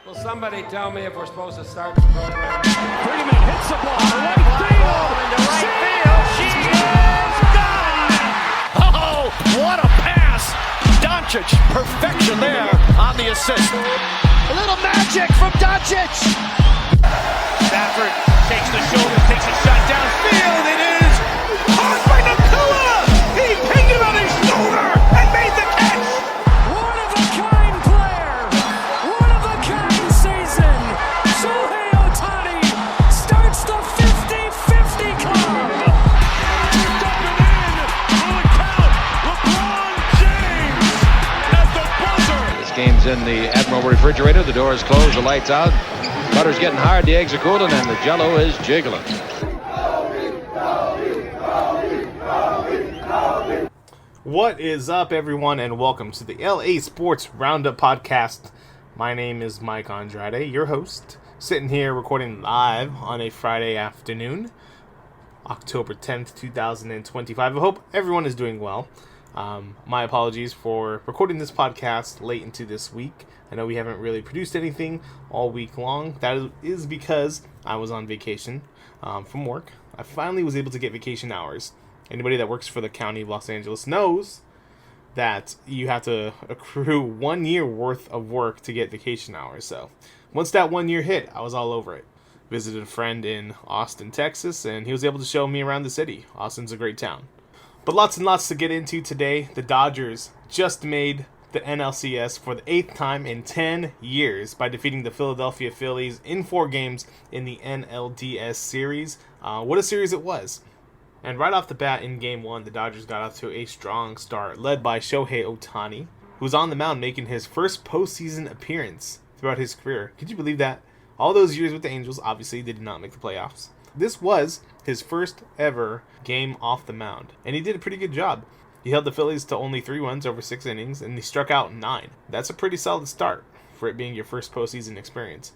Will somebody tell me if we're supposed to start the program? Freeman hits the ball to right field. Into right field. She is gone. Oh, what a pass. Doncic, perfection there on the assist. A little magic from Doncic. Stafford takes the shoulder, takes a shot downfield. It is caught by Nakua. He picked him on his shoulder and made the catch. One of a kind player. One of a kind season. Shohei Ohtani starts the 50-50 club. Dumping in on the count. LeBron James at the buzzer. This game's in the Admiral refrigerator. The door is closed, the lights out. Butter's getting hard, the eggs are cooling, and the jello is jiggling. What is up, everyone, and welcome to the LA Sports Roundup podcast. My name is Mike Andrade, your host, sitting here recording live on a Friday afternoon, October 10th, 2025. I hope everyone is doing well. My apologies for recording this podcast late into this week. I know we haven't really produced anything all week long. That is because I was on vacation from work. I finally was able to get vacation hours. Anybody that works for the county of Los Angeles knows that you have to accrue 1 year worth of work to get vacation hours. So once that 1 year hit, I was all over it. Visited a friend in Austin, Texas, and he was able to show me around the city. Austin's a great town. But lots and lots to get into today. The Dodgers just made the NLCS for the 8th time in 10 years by defeating the Philadelphia Phillies in 4 games in the NLDS series. What a series it was. And right off the bat in Game 1, the Dodgers got off to a strong start, led by Shohei Ohtani, who was on the mound making his first postseason appearance throughout his career. Could you believe that? All those years with the Angels, obviously, they did not make the playoffs. This was his first ever game off the mound, and he did a pretty good job. He held the Phillies to only 3 runs over 6 innings, and he struck out 9. That's a pretty solid start for it being your first postseason experience.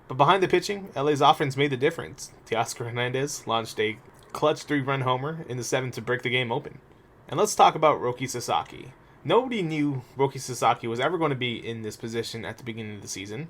But behind the pitching, LA's offense made the difference. Teoscar Hernandez launched a clutch 3-run homer in the 7th to break the game open. And let's talk about Roki Sasaki. Nobody knew Roki Sasaki was ever going to be in this position at the beginning of the season.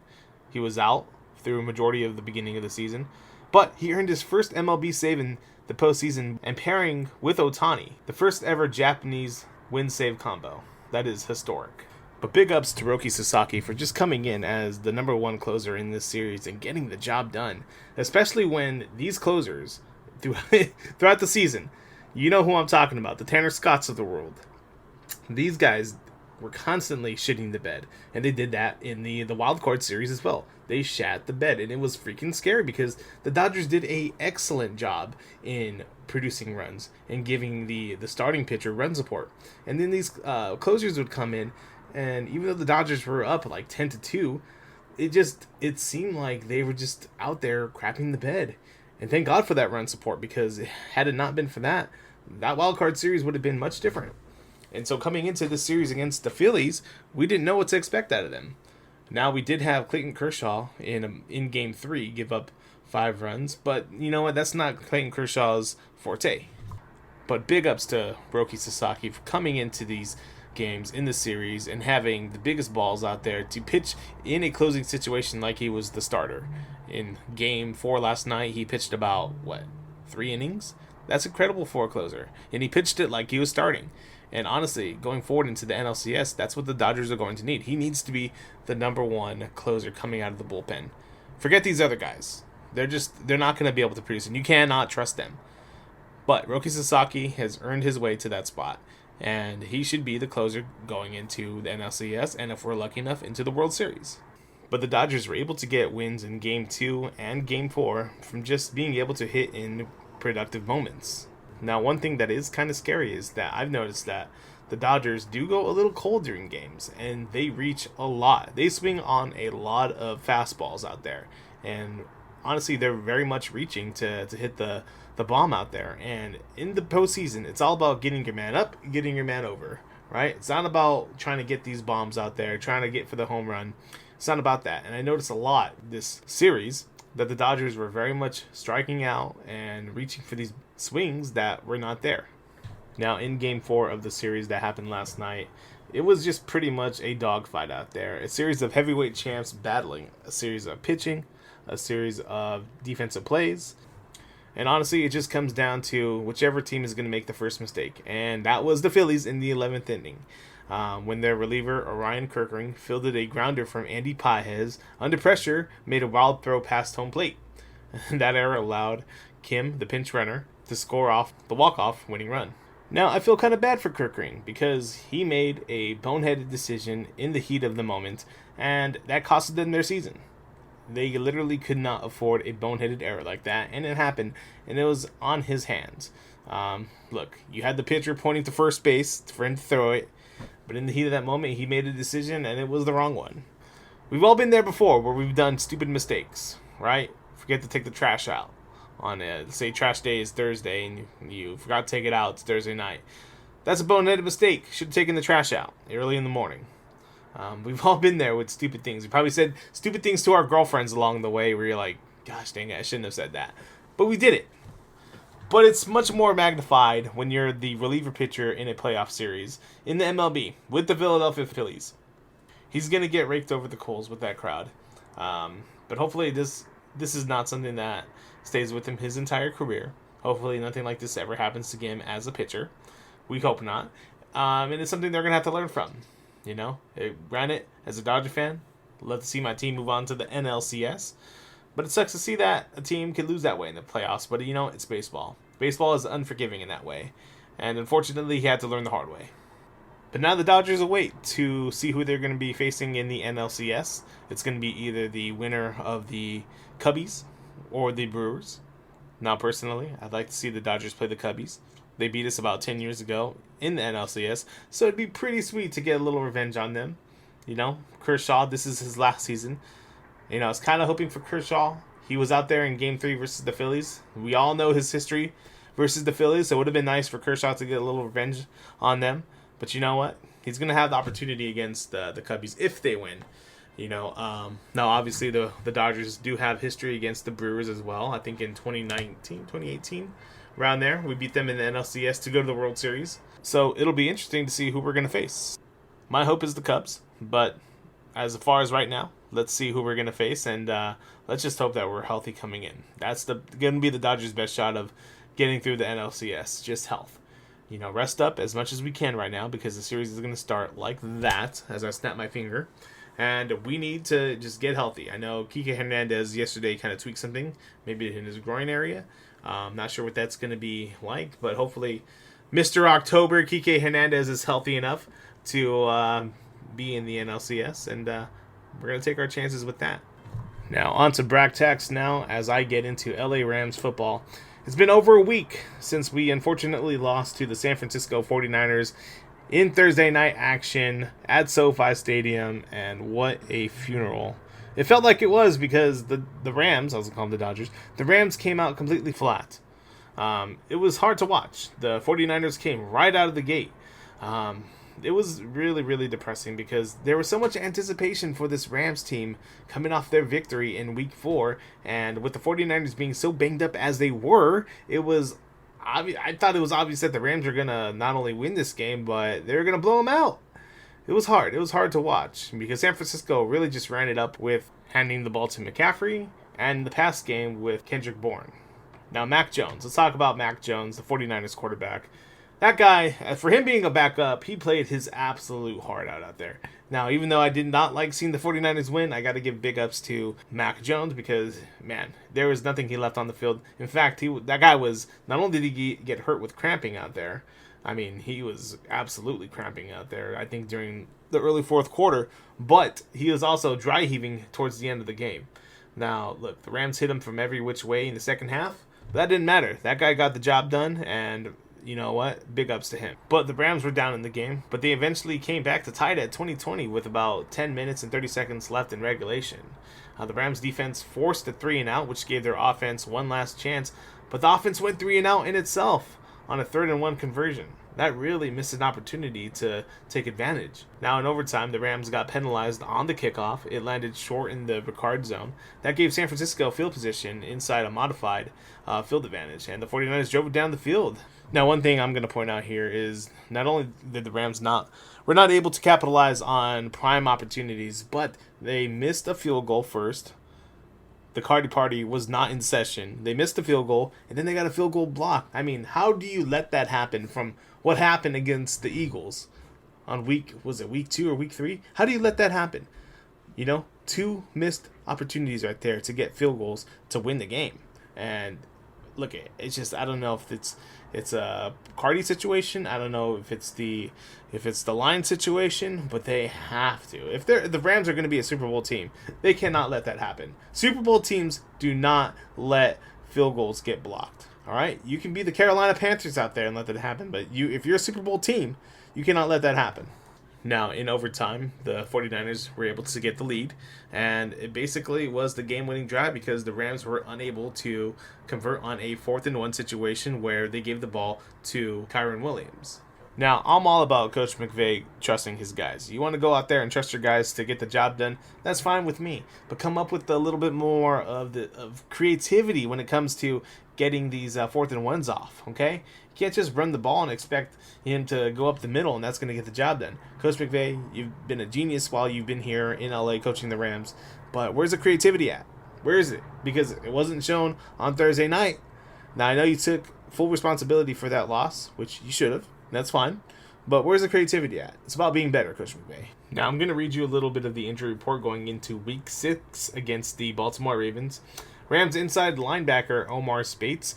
He was out through a majority of the beginning of the season, but he earned his first MLB save in the postseason and pairing with Ohtani, the first ever Japanese win-save combo. That is historic. But big ups to Roki Sasaki for just coming in as the number 1 closer in this series and getting the job done, especially when these closers throughout the season, you know who I'm talking about, the Tanner Scotts of the world. These guys were constantly shitting the bed, and they did that in the wild card series as well. They shat the bed, and it was freaking scary because the Dodgers did a excellent job in producing runs and giving the starting pitcher run support. And then these closers would come in, and even though the Dodgers were up like 10-2, it seemed like they were just out there crapping the bed. And thank God for that run support, because had it not been for that wild card series would have been much different. And so coming into this series against the Phillies, we didn't know what to expect out of them. Now we did have Clayton Kershaw in Game 3 give up 5 runs, but you know what? That's not Clayton Kershaw's forte. But big ups to Roki Sasaki for coming into these games in the series and having the biggest balls out there to pitch in a closing situation like he was the starter. In Game 4 last night, he pitched about, 3 innings? That's incredible for a closer. And he pitched it like he was starting. And honestly, going forward into the NLCS, that's what the Dodgers are going to need. He needs to be the number 1 closer coming out of the bullpen. Forget these other guys. They're not going to be able to produce, and you cannot trust them. But Roki Sasaki has earned his way to that spot, and he should be the closer going into the NLCS, and if we're lucky enough, into the World Series. But the Dodgers were able to get wins in Game 2 and Game 4 from just being able to hit in productive moments. Now, one thing that is kind of scary is that I've noticed that the Dodgers do go a little cold during games, and they reach a lot. They swing on a lot of fastballs out there, and honestly, they're very much reaching to hit the bomb out there. And in the postseason, it's all about getting your man up, getting your man over, right? It's not about trying to get these bombs out there, trying to get for the home run. It's not about that. And I noticed a lot this series that the Dodgers were very much striking out and reaching for these swings that were not there. Now, in Game 4 of the series that happened last night, it was just pretty much a dogfight out there. A series of heavyweight champs battling, a series of pitching, a series of defensive plays. And honestly, it just comes down to whichever team is going to make the first mistake. And that was the Phillies in the 11th inning. When their reliever, Orion Kirkering, fielded a grounder from Andy Pages, under pressure, made a wild throw past home plate. That error allowed Kim, the pinch runner, to score off the walk-off winning run. Now, I feel kind of bad for Kirkering because he made a boneheaded decision in the heat of the moment, and that costed them their season. They literally could not afford a boneheaded error like that, and it happened, and it was on his hands. Look, you had the pitcher pointing to first base for him to throw it, but in the heat of that moment, he made a decision, and it was the wrong one. We've all been there before where we've done stupid mistakes, right? Forget to take the trash out. On say trash day is Thursday and you forgot to take it out, it's Thursday night. That's a boneheaded mistake. Should have taken the trash out early in the morning. We've all been there with stupid things. We probably said stupid things to our girlfriends along the way where you're like, gosh dang it, I shouldn't have said that. But we did it. But it's much more magnified when you're the reliever pitcher in a playoff series in the MLB with the Philadelphia Phillies. He's going to get raked over the coals with that crowd. But hopefully this is not something that stays with him his entire career. Hopefully nothing like this ever happens to him as a pitcher. We hope not. And it's something they're going to have to learn from. You know, granted, as a Dodger fan, I'd love to see my team move on to the NLCS. But it sucks to see that a team can lose that way in the playoffs. But, you know, it's baseball. Baseball is unforgiving in that way. And unfortunately, he had to learn the hard way. But now the Dodgers await to see who they're going to be facing in the NLCS. It's going to be either the winner of the Cubbies or the Brewers. Now, personally, I'd like to see the Dodgers play the Cubbies. They beat us about 10 years ago in the NLCS, so it'd be pretty sweet to get a little revenge on them. You know, Kershaw, this is his last season. You know, I was kind of hoping for Kershaw. He was out there in Game 3 versus the Phillies. We all know his history versus the Phillies, so it would have been nice for Kershaw to get a little revenge on them. But you know what? He's going to have the opportunity against the Cubbies if they win. You know, now obviously the Dodgers do have history against the Brewers as well. I think in 2018, around there, we beat them in the NLCS to go to the World Series. So it'll be interesting to see who we're going to face. My hope is the Cubs, but as far as right now, let's see who we're going to face, and let's just hope that we're healthy coming in. That's going to be the Dodgers' best shot of getting through the NLCS, just health. You know, rest up as much as we can right now because the series is going to start like that as I snap my finger. And we need to just get healthy. I know Kike Hernandez yesterday kind of tweaked something, maybe in his groin area. Not sure what that's going to be like, but hopefully Mr. October, Kike Hernandez, is healthy enough to be in the NLCS, and we're going to take our chances with that. Now, on to Brack Tax now as I get into LA Rams football. It's been over a week since we unfortunately lost to the San Francisco 49ers in Thursday night action at SoFi Stadium, and what a funeral. It felt like it was because the Rams, I was going to call them the Dodgers, the Rams came out completely flat. It was hard to watch. The 49ers came right out of the gate. It was really, really depressing because there was so much anticipation for this Rams team coming off their victory in Week 4, and with the 49ers being so banged up as they were, it was I thought it was obvious that the Rams were going to not only win this game, but they were going to blow them out. It was hard. It was hard to watch because San Francisco really just ran it up with handing the ball to McCaffrey and the pass game with Kendrick Bourne. Now, Mac Jones. Let's talk about Mac Jones, the 49ers quarterback. That guy, for him being a backup, he played his absolute heart out there. Now, even though I did not like seeing the 49ers win, I got to give big ups to Mac Jones because, man, there was nothing he left on the field. In fact, that guy was, not only did he get hurt with cramping out there, I mean, he was absolutely cramping out there, I think, during the early fourth quarter, but he was also dry heaving towards the end of the game. Now, look, the Rams hit him from every which way in the second half, but that didn't matter. That guy got the job done, and you know what? Big ups to him. But the Rams were down in the game, but they eventually came back to tie it at 20-20 with about 10 minutes and 30 seconds left in regulation. The Rams defense forced a 3-and-out, which gave their offense one last chance, but the offense went 3-and-out in itself on a 3rd-and-1 conversion. That really missed an opportunity to take advantage. Now in overtime, the Rams got penalized on the kickoff. It landed short in the Ricard zone. That gave San Francisco field position inside a modified field advantage, and the 49ers drove it down the field. Now, one thing I'm going to point out here is not only did the Rams were not able to capitalize on prime opportunities, but they missed a field goal first. The Cardi Party was not in session. They missed a field goal, and then they got a field goal blocked. I mean, how do you let that happen from what happened against the Eagles on week 2 or week 3? How do you let that happen? 2 missed opportunities right there to get field goals to win the game. And look, it's just, I don't know if it's a Cardi situation. I don't know if it's the line situation, but they have to. If the Rams are going to be a Super Bowl team, they cannot let that happen. Super Bowl teams do not let field goals get blocked. All right, you can be the Carolina Panthers out there and let that happen, but if you're a Super Bowl team, you cannot let that happen. Now, in overtime, the 49ers were able to get the lead, and it basically was the game-winning drive because the Rams were unable to convert on a 4th and 1 situation where they gave the ball to Kyren Williams. Now, I'm all about Coach McVay trusting his guys. You want to go out there and trust your guys to get the job done, that's fine with me. But come up with a little bit more of creativity when it comes to getting these 4th and 1s off, okay? You can't just run the ball and expect him to go up the middle and that's going to get the job done. Coach McVay, you've been a genius while you've been here in LA coaching the Rams, but where's the creativity at? Where is it? Because it wasn't shown on Thursday night. Now, I know you took full responsibility for that loss, which you should have. That's fine. But where's the creativity at? It's about being better, Coach McVay. Now, I'm going to read you a little bit of the injury report going into Week 6 against the Baltimore Ravens. Rams inside linebacker Omar Spates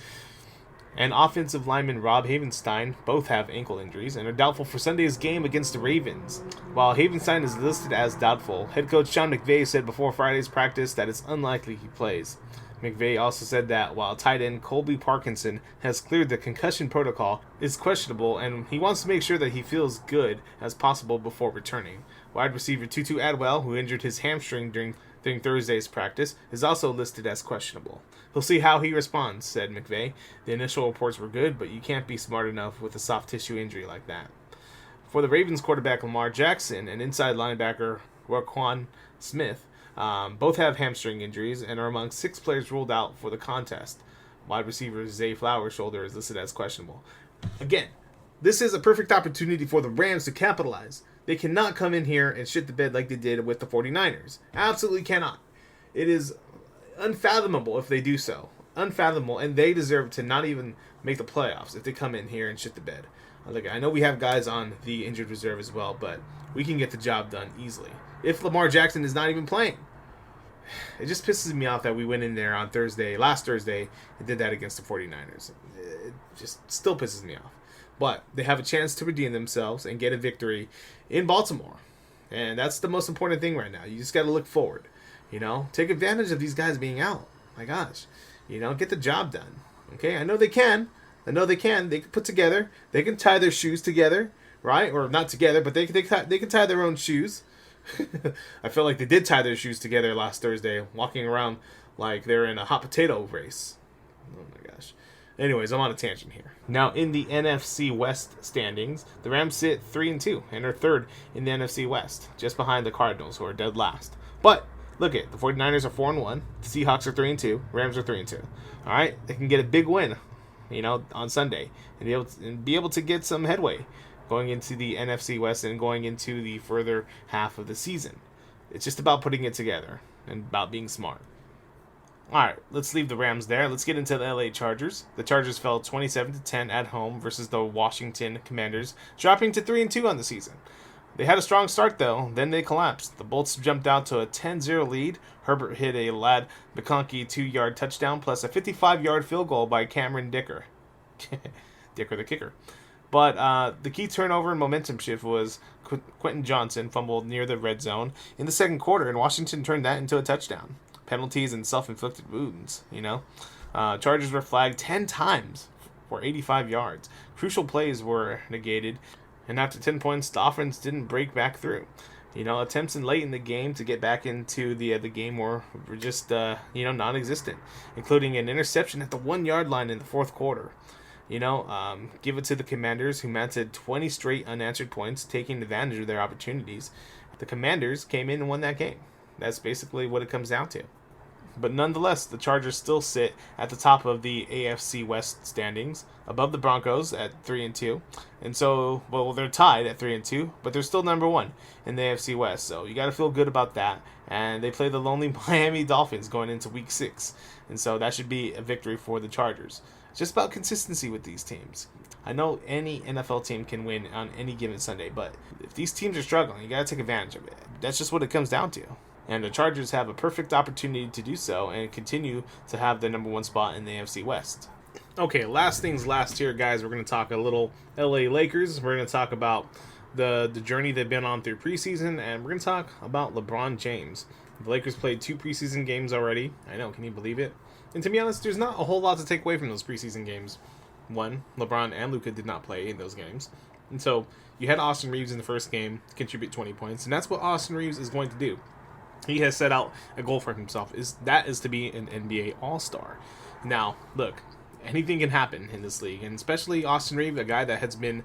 and offensive lineman Rob Havenstein both have ankle injuries and are doubtful for Sunday's game against the Ravens. While Havenstein is listed as doubtful, head coach Sean McVay said before Friday's practice that it's unlikely he plays. McVay also said that while tight end Colby Parkinson has cleared the concussion protocol, is questionable and he wants to make sure that he feels good as possible before returning. Wide receiver Tutu Atwell, who injured his hamstring during Thursday's practice, is also listed as questionable. He'll see how he responds, said McVay. The initial reports were good, but you can't be smart enough with a soft tissue injury like that. For the Ravens quarterback Lamar Jackson and inside linebacker Raquan Smith, both have hamstring injuries and are among 6 players ruled out for the contest. Wide receiver Zay Flowers' shoulder is listed as questionable. Again, this is a perfect opportunity for the Rams to capitalize. They cannot come in here and shit the bed like they did with the 49ers. Absolutely cannot. It is unfathomable if they do so. Unfathomable, and they deserve to not even make the playoffs if they come in here and shit the bed. Look, I know we have guys on the injured reserve as well, but we can get the job done easily. If Lamar Jackson is not even playing. It just pisses me off that we went in there on last Thursday, and did that against the 49ers. It just still pisses me off. But they have a chance to redeem themselves and get a victory in Baltimore. And that's the most important thing right now. You just got to look forward. Take advantage of these guys being out. My gosh. Get the job done. Okay? I know they can. They can put together. They can tie their shoes together, right? Or not together, but they can tie their own shoes. I feel like they did tie their shoes together last Thursday, walking around like they're in a hot potato race. Oh my gosh. Anyways, I'm on a tangent here. Now, in the NFC West standings, the Rams sit 3-2 and are third in the NFC West, just behind the Cardinals, who are dead last. But look at the 49ers are 4-1, the Seahawks are 3-2, Rams are 3-2. All right, they can get a big win, on Sunday, and be able to get some headway going into the NFC West and going into the further half of the season. It's just about putting it together and about being smart. All right, let's leave the Rams there. Let's get into the LA Chargers. The Chargers fell 27-10 at home versus the Washington Commanders, dropping to 3-2 on the season. They had a strong start, though. Then they collapsed. The Bolts jumped out to a 10-0 lead. Herbert hit a Ladd McConkey 2-yard touchdown, plus a 55-yard field goal by Cameron Dicker. Dicker the kicker. But the key turnover and momentum shift was Quentin Johnson fumbled near the red zone in the second quarter, and Washington turned that into a touchdown. Penalties and self-inflicted wounds, Chargers were flagged 10 times for 85 yards. Crucial plays were negated, and after 10 points, the offense didn't break back through. Attempts in late in the game to get back into the game were just non-existent, including an interception at the 1-yard line in the fourth quarter. Give it to the Commanders, who mounted 20 straight unanswered points, taking advantage of their opportunities. The Commanders came in and won that game. That's basically what it comes down to. But nonetheless, the Chargers still sit at the top of the AFC West standings, above the Broncos at 3-2. And so, they're tied at 3-2, but they're still number one in the AFC West. So you got to feel good about that. And they play the lonely Miami Dolphins going into Week 6. And so that should be a victory for the Chargers. It's just about consistency with these teams. I know any NFL team can win on any given Sunday, but if these teams are struggling, you got to take advantage of it. That's just what it comes down to. And the Chargers have a perfect opportunity to do so and continue to have the number one spot in the AFC West. Okay, last things last here, guys. We're going to talk a little LA Lakers. We're going to talk about the journey they've been on through preseason, and we're going to talk about LeBron James. The Lakers played 2 preseason games already. I know, can you believe it? And to be honest, there's not a whole lot to take away from those preseason games. One, LeBron and Luka did not play in those games. And so you had Austin Reeves in the first game contribute 20 points, and that's what Austin Reeves is going to do. He has set out a goal for himself, is to be an NBA All-Star. Now, look, anything can happen in this league, and especially Austin Reeves, a guy that has been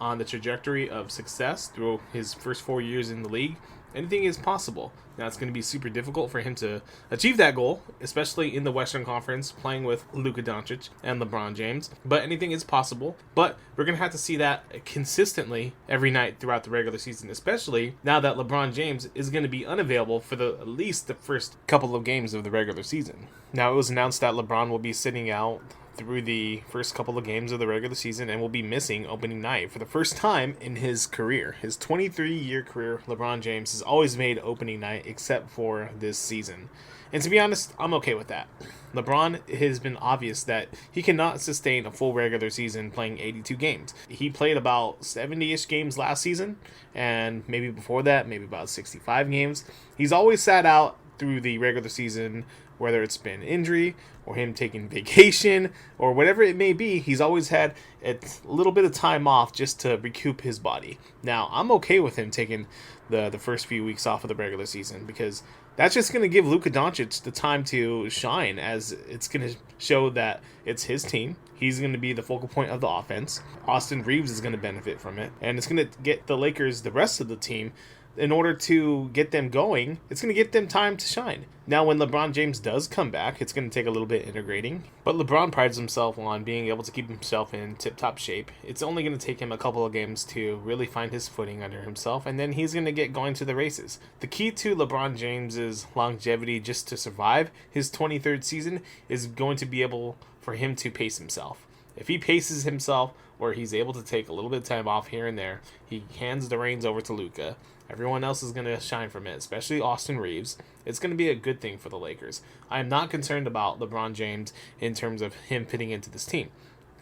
on the trajectory of success through his first 4 years in the league. Anything is possible. Now, it's going to be super difficult for him to achieve that goal, especially in the Western Conference, playing with Luka Doncic and LeBron James. But anything is possible. But we're going to have to see that consistently every night throughout the regular season, especially now that LeBron James is going to be unavailable for at least the first couple of games of the regular season. Now, it was announced that LeBron will be sitting out through the first couple of games of the regular season and will be missing opening night for the first time in his career. His 23-year career, LeBron James has always made opening night except for this season. And to be honest, I'm okay with that. LeBron has been obvious that he cannot sustain a full regular season playing 82 games. He played about 70-ish games last season, and maybe before that, maybe about 65 games. He's always sat out through the regular season, whether it's been injury or him taking vacation or whatever it may be. He's always had a little bit of time off just to recoup his body. Now, I'm okay with him taking the first few weeks off of the regular season, because that's just going to give Luka Doncic the time to shine, as it's going to show that it's his team. He's going to be the focal point of the offense. Austin Reeves is going to benefit from it, and it's going to get the Lakers, the rest of the team, in order to get them going, it's going to get them time to shine. Now, when LeBron James does come back, it's going to take a little bit integrating. But LeBron prides himself on being able to keep himself in tip-top shape. It's only going to take him a couple of games to really find his footing under himself, and then he's going to get going to the races. The key to LeBron James's longevity just to survive his 23rd season is going to be able for him to pace himself. If he paces himself, or he's able to take a little bit of time off here and there, he hands the reins over to Luka. Everyone else is going to shine from it, especially Austin Reeves. It's going to be a good thing for the Lakers. I am not concerned about LeBron James in terms of him fitting into this team.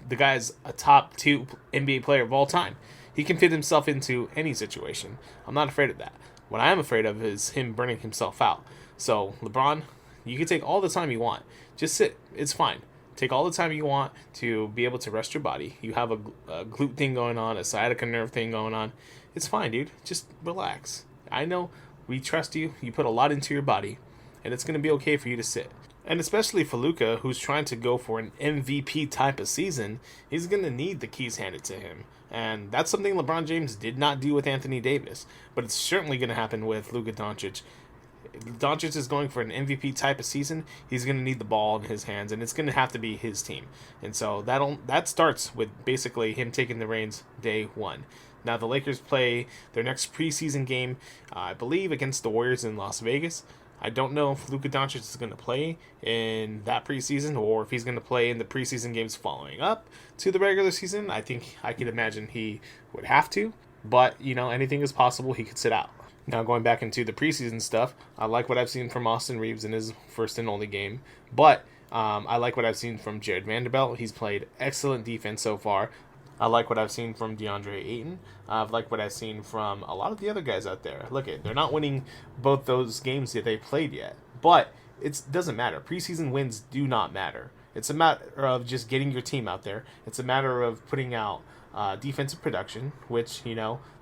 The guy's a top 2 NBA player of all time. He can fit himself into any situation. I'm not afraid of that. What I am afraid of is him burning himself out. So, LeBron, you can take all the time you want. Just sit. It's fine. Take all the time you want to be able to rest your body. You have a glute thing going on, a sciatica nerve thing going on. It's fine, dude. Just relax. I know we trust you. You put a lot into your body, and it's going to be okay for you to sit. And especially for Luka, who's trying to go for an MVP type of season, he's going to need the keys handed to him. And that's something LeBron James did not do with Anthony Davis. But it's certainly going to happen with Luka Doncic. Doncic is going for an MVP type of season. He's going to need the ball in his hands, and it's going to have to be his team. And so that starts with basically him taking the reins day one. Now, the Lakers play their next preseason game, I believe, against the Warriors in Las Vegas. I don't know if Luka Doncic is going to play in that preseason or if he's going to play in the preseason games following up to the regular season. I think I could imagine he would have to, but, anything is possible. He could sit out. Now, going back into the preseason stuff, I like what I've seen from Austin Reeves in his first and only game, but I like what I've seen from Jared Vanderbilt. He's played excellent defense so far. I like what I've seen from DeAndre Ayton. I've liked what I've seen from a lot of the other guys out there. Look, they're not winning both those games that they played yet, but it doesn't matter. Preseason wins do not matter. It's a matter of just getting your team out there. It's a matter of putting out defensive production, which,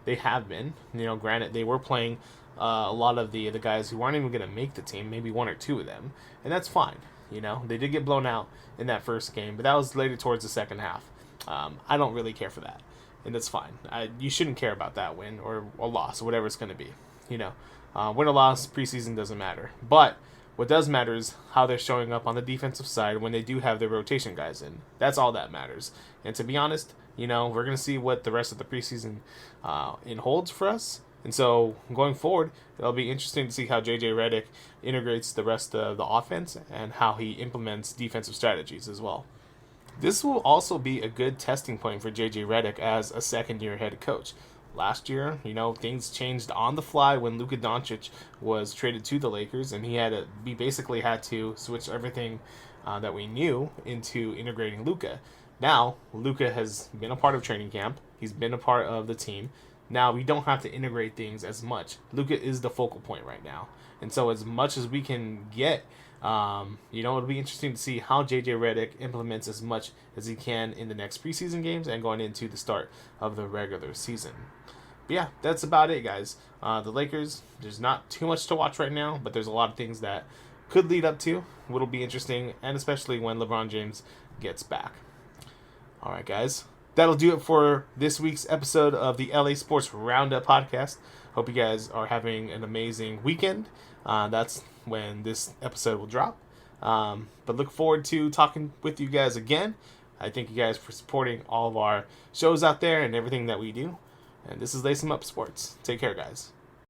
they have been. Granted, they were playing a lot of the guys who aren't even going to make the team, maybe 1 or 2 of them, and that's fine. They did get blown out in that first game, but that was later towards the second half. I don't really care for that, and that's fine. You shouldn't care about that win or a loss, or whatever it's going to be. Win or loss, preseason doesn't matter. But what does matter is how they're showing up on the defensive side when they do have their rotation guys in. That's all that matters. And to be honest, we're going to see what the rest of the preseason holds for us. And so going forward, it'll be interesting to see how J.J. Redick integrates the rest of the offense and how he implements defensive strategies as well. This will also be a good testing point for J.J. Redick as a second-year head coach. Last year, things changed on the fly when Luka Doncic was traded to the Lakers, and he basically had to switch everything that we knew into integrating Luka. Now, Luka has been a part of training camp. He's been a part of the team. Now, we don't have to integrate things as much. Luka is the focal point right now. And so as much as we can get, it'll be interesting to see how J.J. Redick implements as much as he can in the next preseason games and going into the start of the regular season. But yeah, that's about it, guys. The Lakers, there's not too much to watch right now, but there's a lot of things that could lead up to what'll be interesting, and especially when LeBron James gets back. All right, guys. That'll do it for this week's episode of the LA Sports Roundup podcast. Hope you guys are having an amazing weekend. That's when this episode will drop. But look forward to talking with you guys again. I thank you guys for supporting all of our shows out there and everything that we do. And this is Lace 'em Up Sports. Take care, guys.